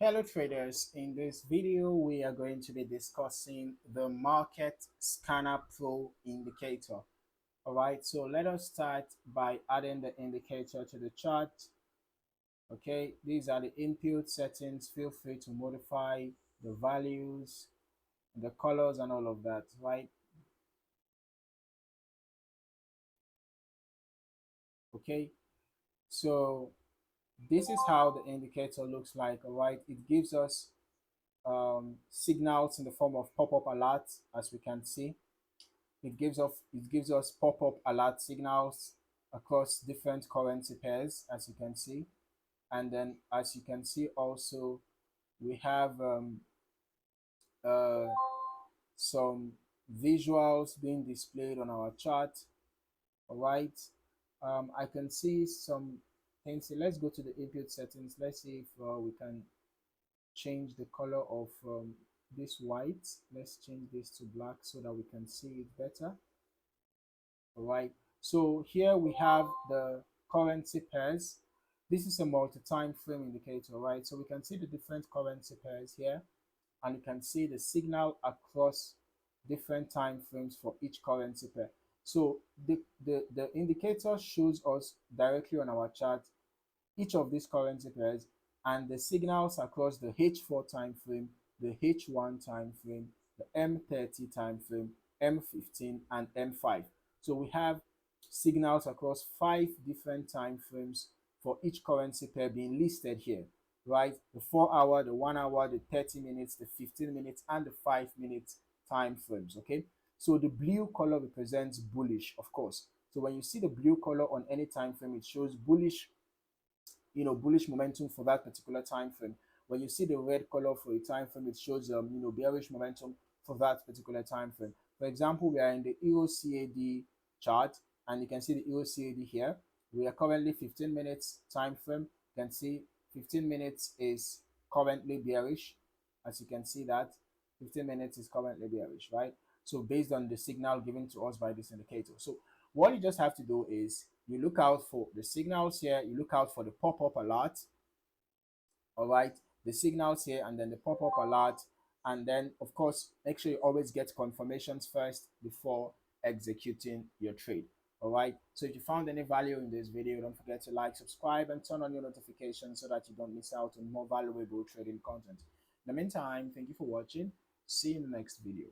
Hello traders, in this video we are going to be discussing the Market Scanner Pro indicator. Alright, so let us start by adding the indicator to the chart. Okay, these are the input settings. Feel free to modify the values, the colors and all of that, right? Okay, so this is how the indicator looks like. Alright, it gives us signals in the form of pop-up alerts, as we can see. It gives us pop-up alert signals across different currency pairs, as you can see. And then as you can see also, we have uh, some visuals being displayed on our chart. All right, I can see some things. Let's go to the input settings. Let's see if we can change the color of this white. Let's change this to black so that we can see it better. All right, so here we have the currency pairs. This is a multi-time frame indicator, right? So we can see the different currency pairs here, and you can see the signal across different time frames for each currency pair. So the indicator shows us directly on our chart each of these currency pairs and the signals across the H4 time frame, the H1 time frame, the M30 time frame, M15 and M5. So we have signals across 5 different time frames for each currency pair being listed here, right? The 4-hour, the 1 hour, the 30 minutes, the 15 minutes and the 5-minute time frames. Okay, so the blue color represents bullish, of course. So when you see the blue color on any time frame, it shows bullish, bullish momentum for that particular time frame. When you see the red color for a time frame, it shows bearish momentum for that particular time frame. For example, we are in the Euro CAD chart, and you can see the Euro CAD here. We are currently 15 minutes time frame. You can see 15 minutes is currently bearish. As you can see that 15 minutes is currently bearish, right? So based on the signal given to us by this indicator. So what you just have to do is you look out for the signals here, you look out for the pop-up alert. All right, the signals here and then the pop-up alert, and then of course make sure you always get confirmations first before executing your trade. All right, so if you found any value in this video, don't forget to like, subscribe and turn on your notifications so that you don't miss out on more valuable trading content. In the meantime, thank you for watching. See you in the next video.